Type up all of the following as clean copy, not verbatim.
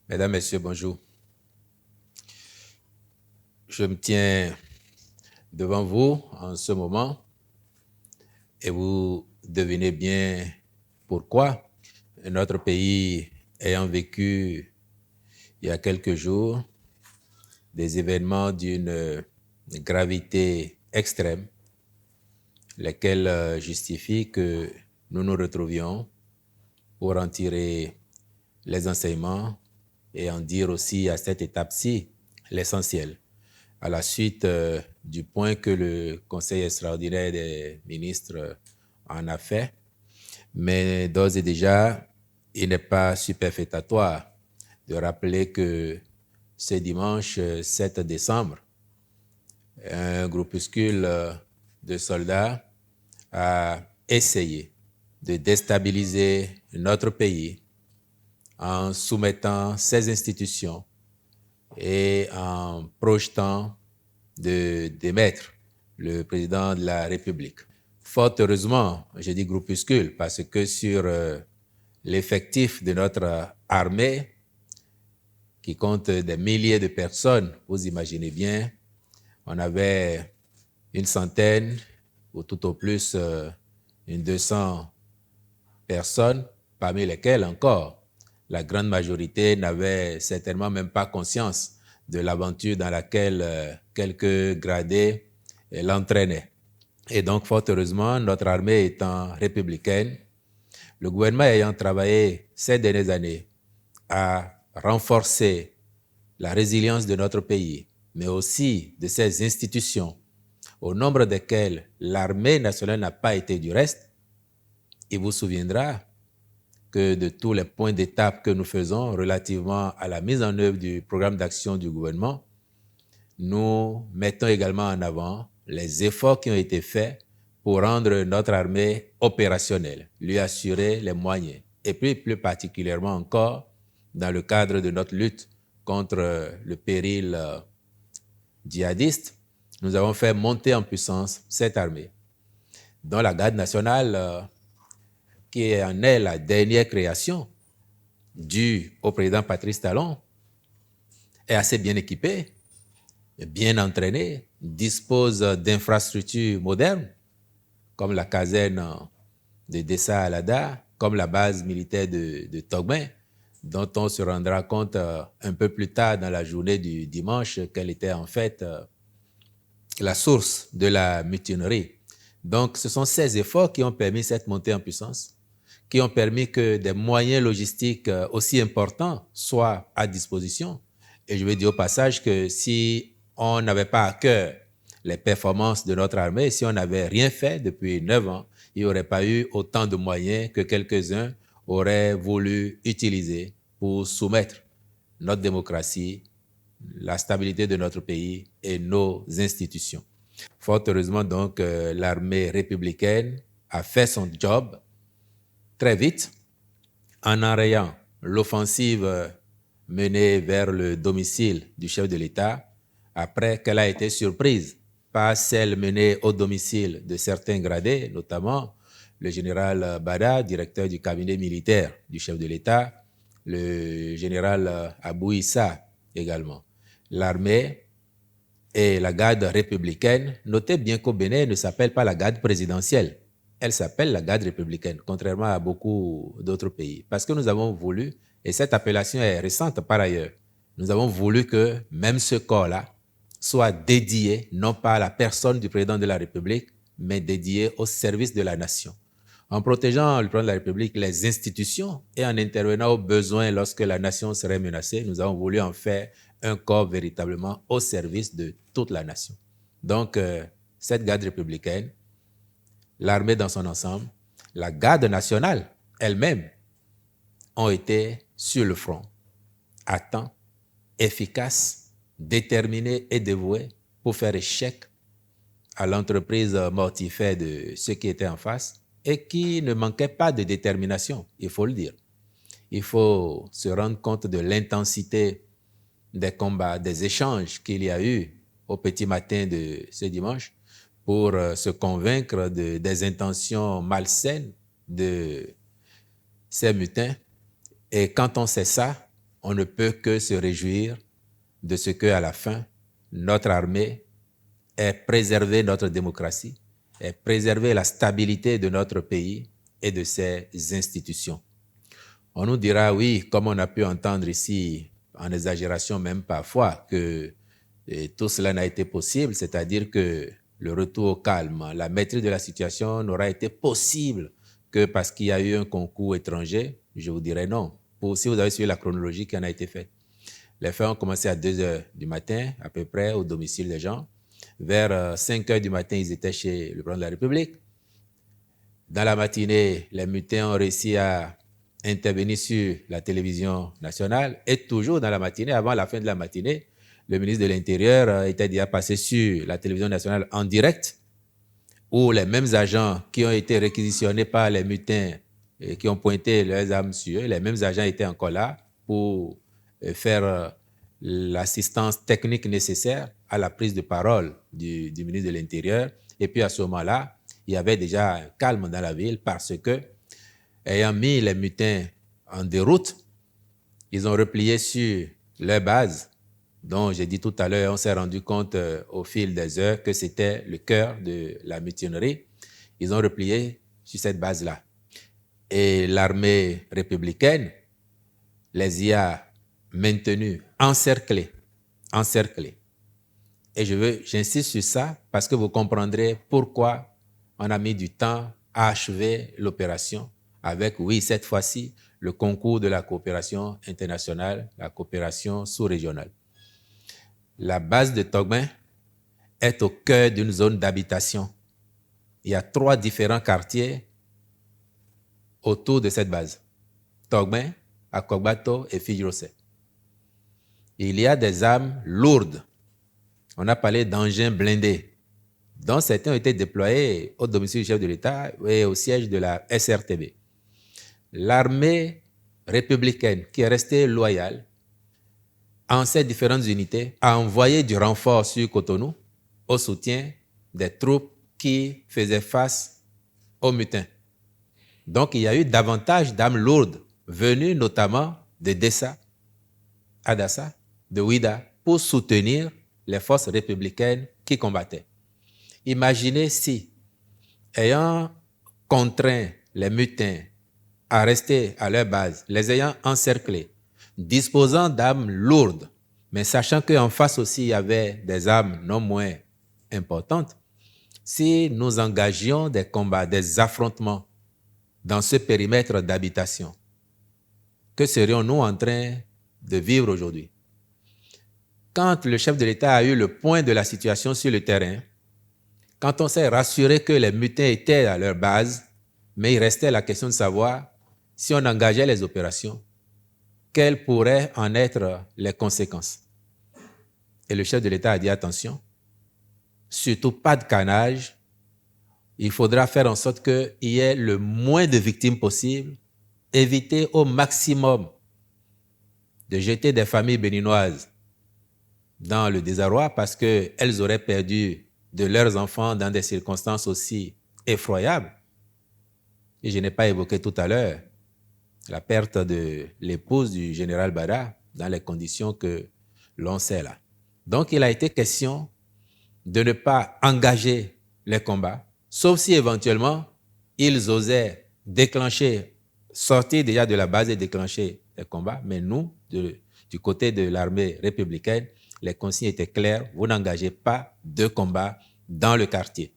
Mesdames, Messieurs, bonjour. Je me tiens devant vous en ce moment et vous devinez bien pourquoi. Notre pays ayant vécu il y a quelques jours des événements d'une gravité extrême, lesquels justifient que nous nous retrouvions pour en tirer les enseignements et en dire aussi à cette étape-ci l'essentiel. À la suite du point que le Conseil extraordinaire des ministres en a fait, mais d'ores et déjà, il n'est pas superfétatoire de rappeler que ce dimanche 7 décembre, un groupuscule de soldats a essayé de déstabiliser notre pays en soumettant ses institutions et en projetant de démettre le président de la République. Fort heureusement, je dis groupuscule, parce que sur l'effectif de notre armée, qui compte des milliers de personnes, vous imaginez bien, on avait une centaine ou tout au plus une 200 personnes, parmi lesquelles encore la grande majorité n'avait certainement même pas conscience de l'aventure dans laquelle quelques gradés l'entraînaient. Et donc, fort heureusement, notre armée étant républicaine, le gouvernement ayant travaillé ces dernières années à renforcer la résilience de notre pays, mais aussi de ses institutions, au nombre desquelles l'armée nationale n'a pas été du reste, il vous souviendra que de tous les points d'étape que nous faisons relativement à la mise en œuvre du programme d'action du gouvernement, nous mettons également en avant les efforts qui ont été faits pour rendre notre armée opérationnelle, lui assurer les moyens. Et puis, plus particulièrement encore, dans le cadre de notre lutte contre le péril djihadiste, nous avons fait monter en puissance cette armée, dont la garde nationale, qui en est la dernière création, due au président Patrice Talon, est assez bien équipée, bien entraînée, dispose d'infrastructures modernes, comme la caserne de Dessa Alada, comme la base militaire de Togben, dont on se rendra compte un peu plus tard dans la journée du dimanche qu'elle était en fait la source de la mutinerie. Donc, ce sont ces efforts qui ont permis cette montée en puissance, qui ont permis que des moyens logistiques aussi importants soient à disposition. Et je vais dire au passage que si on n'avait pas à cœur les performances de notre armée, si on n'avait rien fait depuis 9 ans, il n'y aurait pas eu autant de moyens que quelques-uns auraient voulu utiliser pour soumettre notre démocratie, la stabilité de notre pays et nos institutions. Fort heureusement donc, l'armée républicaine a fait son job très vite en enrayant l'offensive menée vers le domicile du chef de l'État après qu'elle a été surprise par celle menée au domicile de certains gradés, notamment le général Bada, directeur du cabinet militaire du chef de l'État, le général Abou Issa également. L'armée et la garde républicaine, notez bien qu'au Bénin, elle ne s'appelle pas la garde présidentielle. Elle s'appelle la garde républicaine, contrairement à beaucoup d'autres pays. Parce que nous avons voulu, et cette appellation est récente par ailleurs, nous avons voulu que même ce corps-là soit dédié, non pas à la personne du président de la République, mais dédié au service de la nation. En protégeant le président de la République, les institutions, et en intervenant aux besoins lorsque la nation serait menacée, nous avons voulu en faire un corps véritablement au service de toute la nation. Donc, cette garde républicaine, l'armée dans son ensemble, la garde nationale elle-même ont été sur le front, à temps, efficaces, déterminés et dévoués pour faire échec à l'entreprise mortifère de ceux qui étaient en face et qui ne manquaient pas de détermination, il faut le dire. Il faut se rendre compte de l'intensité des combats, des échanges qu'il y a eu au petit matin de ce dimanche pour se convaincre des intentions malsaines de ces mutins. Et quand on sait ça, on ne peut que se réjouir de ce qu'à la fin, notre armée ait préservé notre démocratie, ait préservé la stabilité de notre pays et de ses institutions. On nous dira, oui, comme on a pu entendre ici, en exagération même parfois, que tout cela n'a été possible, c'est-à-dire que le retour au calme, la maîtrise de la situation n'aura été possible que parce qu'il y a eu un concours étranger. Je vous dirais non. Si vous avez suivi la chronologie qui en a été faite. Les faits ont commencé à 2 heures du matin, à peu près, au domicile des gens. Vers 5 heures du matin, ils étaient chez le président de la République. Dans la matinée, les mutins ont réussi à intervenir sur la télévision nationale. Et toujours dans la matinée, avant la fin de la matinée, le ministre de l'Intérieur était déjà passé sur la télévision nationale en direct, où les mêmes agents qui ont été réquisitionnés par les mutins et qui ont pointé leurs armes sur eux, les mêmes agents étaient encore là pour faire l'assistance technique nécessaire à la prise de parole du ministre de l'Intérieur. Et puis à ce moment-là, il y avait déjà un calme dans la ville parce que, ayant mis les mutins en déroute, ils ont replié sur leur base, dont j'ai dit tout à l'heure, on s'est rendu compte au fil des heures que c'était le cœur de la mutinerie. Ils ont replié sur cette base-là. Et l'armée républicaine les y a maintenus encerclés. Et j'insiste sur ça parce que vous comprendrez pourquoi on a mis du temps à achever l'opération avec, oui, cette fois-ci, le concours de la coopération internationale, la coopération sous-régionale. La base de Togben est au cœur d'une zone d'habitation. Il y a 3 différents quartiers autour de cette base. Togben, Akogbato et Fijrose. Il y a des armes lourdes. On a parlé d'engins blindés, dont certains ont été déployés au domicile du chef de l'État et au siège de la SRTB. L'armée républicaine, qui est restée loyale, en ces différentes unités, a envoyé du renfort sur Cotonou au soutien des troupes qui faisaient face aux mutins. Donc, il y a eu davantage d'armes lourdes venues notamment de Dessa, Adassa, de Ouida, pour soutenir les forces républicaines qui combattaient. Imaginez si, ayant contraint les mutins à rester à leur base, les ayant encerclés, disposant d'armes lourdes, mais sachant qu'en face aussi il y avait des armes non moins importantes, si nous engagions des combats, des affrontements dans ce périmètre d'habitation, que serions-nous en train de vivre aujourd'hui? Quand le chef de l'État a eu le point de la situation sur le terrain, quand on s'est rassuré que les mutins étaient à leur base, mais il restait la question de savoir si on engageait les opérations, quelles pourraient en être les conséquences. Et le chef de l'État a dit attention, surtout pas de canage, il faudra faire en sorte qu'il y ait le moins de victimes possible, éviter au maximum de jeter des familles béninoises dans le désarroi parce qu'elles auraient perdu de leurs enfants dans des circonstances aussi effroyables. Et je n'ai pas évoqué tout à l'heure la perte de l'épouse du général Bada dans les conditions que l'on sait là. Donc, il a été question de ne pas engager les combats, sauf si éventuellement, ils osaient déclencher, sortir déjà de la base et déclencher les combats. Mais nous, du côté de l'armée républicaine, les consignes étaient claires, vous n'engagez pas de combat dans le quartier.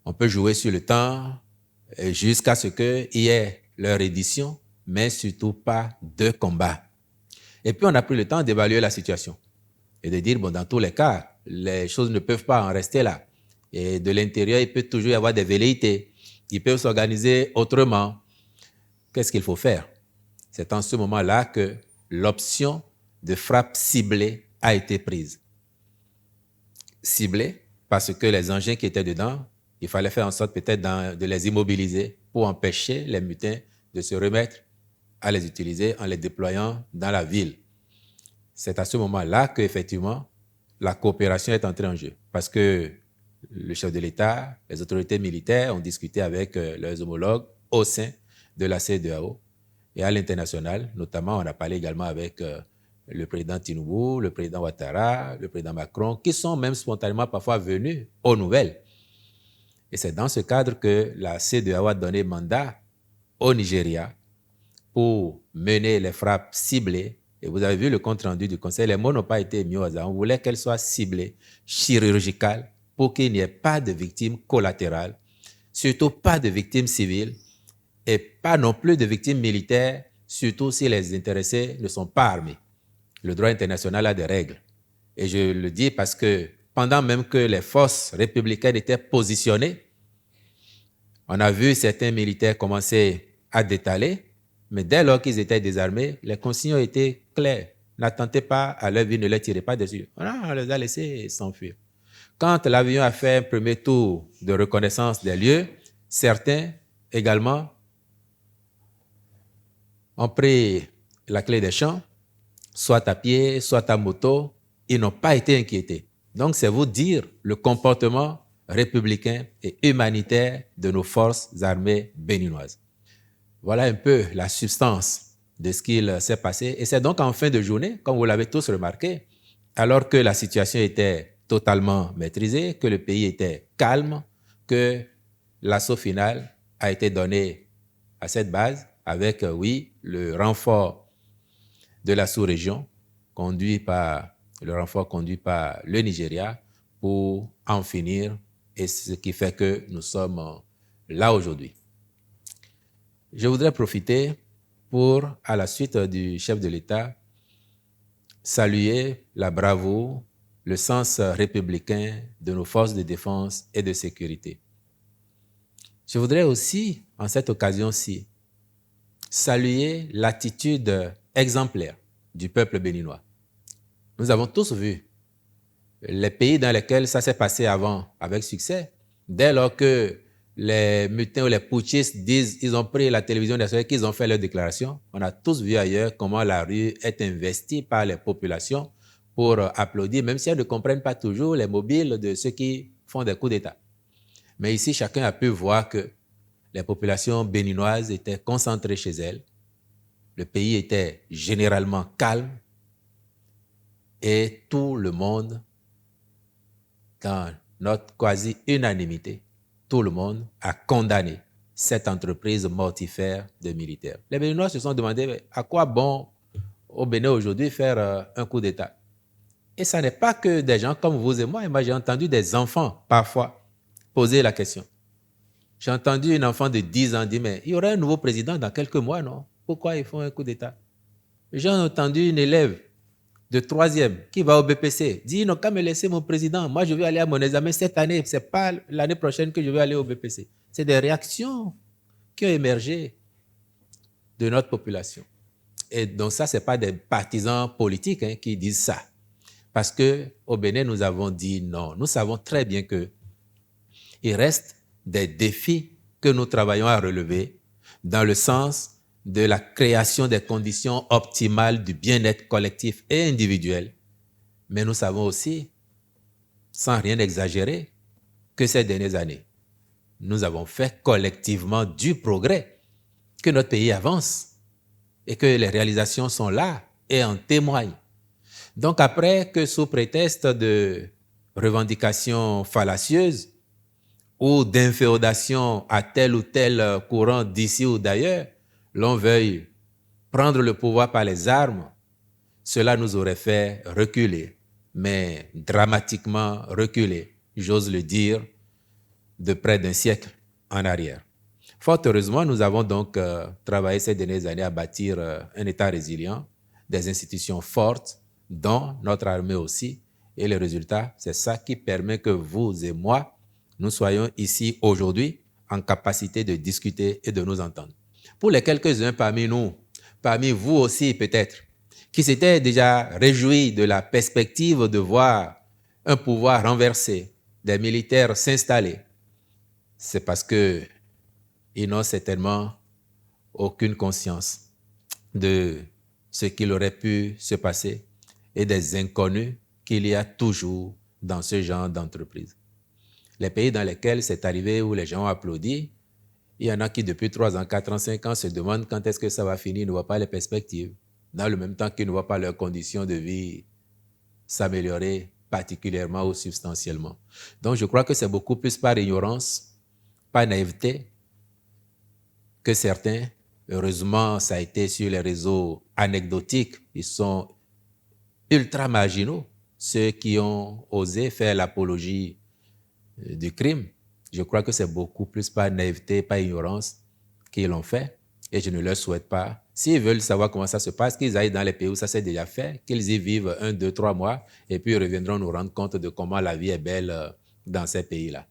On peut jouer sur le temps jusqu'à ce qu'il y ait leur édition, mais surtout pas de combat. Et puis on a pris le temps d'évaluer la situation et de dire, bon, dans tous les cas, les choses ne peuvent pas en rester là. Et de l'intérieur, il peut toujours y avoir des velléités. Ils peuvent s'organiser autrement. Qu'est-ce qu'il faut faire? C'est en ce moment-là que l'option de frappe ciblée a été prise. Ciblée parce que les engins qui étaient dedans, il fallait faire en sorte peut-être de les immobiliser pour empêcher les mutins de se remettre à les utiliser en les déployant dans la ville. C'est à ce moment-là qu'effectivement, la coopération est entrée en jeu. Parce que le chef de l'État, les autorités militaires ont discuté avec leurs homologues au sein de la CEDEAO et à l'international. Notamment, on a parlé également avec le président Tinubu, le président Ouattara, le président Macron, qui sont même spontanément parfois venus aux nouvelles. Et c'est dans ce cadre que la CEDEAO a donné mandat au Nigeria pour mener les frappes ciblées. Et vous avez vu le compte-rendu du Conseil, les mots n'ont pas été mis au hasard. On voulait qu'elles soient ciblées, chirurgicales, pour qu'il n'y ait pas de victimes collatérales, surtout pas de victimes civiles, et pas non plus de victimes militaires, surtout si les intéressés ne sont pas armés. Le droit international a des règles. Et je le dis parce que pendant même que les forces républicaines étaient positionnées, on a vu certains militaires commencer à détaler, mais dès lors qu'ils étaient désarmés, les consignes ont été claires. N'attentez pas à leur vie, ne les tirez pas dessus. On les a laissés s'enfuir. Quand l'avion a fait un premier tour de reconnaissance des lieux, certains également ont pris la clé des champs, soit à pied, soit à moto. Ils n'ont pas été inquiétés. Donc, c'est vous dire le comportement républicain et humanitaire de nos forces armées béninoises. Voilà un peu la substance de ce qu'il s'est passé. Et c'est donc en fin de journée, comme vous l'avez tous remarqué, alors que la situation était totalement maîtrisée, que le pays était calme, que l'assaut final a été donné à cette base avec, oui, le renfort de la sous-région, le renfort conduit par le Nigeria pour en finir, et ce qui fait que nous sommes là aujourd'hui. Je voudrais profiter pour, à la suite du chef de l'État, saluer la bravoure, le sens républicain de nos forces de défense et de sécurité. Je voudrais aussi, en cette occasion-ci, saluer l'attitude exemplaire du peuple béninois. Nous avons tous vu les pays dans lesquels ça s'est passé avant avec succès. Dès lors que les mutins ou les putschistes disent qu'ils ont pris la télévision nationale, qu'ils ont fait leur déclaration, on a tous vu ailleurs comment la rue est investie par les populations pour applaudir, même si elles ne comprennent pas toujours les mobiles de ceux qui font des coups d'État. Mais ici, chacun a pu voir que les populations béninoises étaient concentrées chez elles. Le pays était généralement calme et tout le monde, dans notre quasi-unanimité, tout le monde a condamné cette entreprise mortifère de militaires. Les Béninois se sont demandé à quoi bon au Bénin aujourd'hui faire un coup d'État. Et ça n'est pas que des gens comme vous et moi. Moi, j'ai entendu des enfants parfois poser la question. J'ai entendu un enfant de 10 ans dire, mais il y aura un nouveau président dans quelques mois, non? Pourquoi ils font un coup d'État? J'ai entendu une élève de 3e qui va au BPC dire, ils n'ont qu'à me laisser mon président. Moi, je vais aller à mon examen cette année. Ce n'est pas l'année prochaine que je vais aller au BPC. C'est des réactions qui ont émergé de notre population. Et donc ça, ce n'est pas des partisans politiques qui disent ça. Parce qu'au Bénin, nous avons dit non. Nous savons très bien qu'il reste des défis que nous travaillons à relever dans le sens de la création des conditions optimales du bien-être collectif et individuel. Mais nous savons aussi, sans rien exagérer, que ces dernières années, nous avons fait collectivement du progrès, que notre pays avance et que les réalisations sont là et en témoignent. Donc après que sous prétexte de revendications fallacieuses ou d'inféodation à tel ou tel courant d'ici ou d'ailleurs, l'on veuille prendre le pouvoir par les armes, cela nous aurait fait reculer, mais dramatiquement reculer, j'ose le dire, de près d'un siècle en arrière. Fort heureusement, nous avons donc travaillé ces dernières années à bâtir un État résilient, des institutions fortes, dont notre armée aussi, et le résultat, c'est ça qui permet que vous et moi, nous soyons ici aujourd'hui en capacité de discuter et de nous entendre. Pour les quelques-uns parmi nous, parmi vous aussi peut-être, qui s'étaient déjà réjouis de la perspective de voir un pouvoir renversé, des militaires s'installer, c'est parce qu'ils n'ont certainement aucune conscience de ce qu'il aurait pu se passer et des inconnus qu'il y a toujours dans ce genre d'entreprise. Les pays dans lesquels c'est arrivé, où les gens ont applaudi, Il y en a qui, depuis 3 ans, 4 ans, 5 ans, se demandent quand est-ce que ça va finir, ne voient pas les perspectives. Dans le même temps qu'ils ne voient pas leurs conditions de vie s'améliorer particulièrement ou substantiellement. Donc, je crois que c'est beaucoup plus par ignorance, par naïveté, que certains, heureusement, ça a été sur les réseaux anecdotiques, ils sont ultra marginaux, ceux qui ont osé faire l'apologie du crime. Je crois que c'est beaucoup plus par naïveté, par ignorance qu'ils l'ont fait, et je ne leur souhaite pas. S'ils veulent savoir comment ça se passe, qu'ils aillent dans les pays où ça s'est déjà fait, qu'ils y vivent 1, 2, 3 mois, et puis ils reviendront nous rendre compte de comment la vie est belle dans ces pays-là.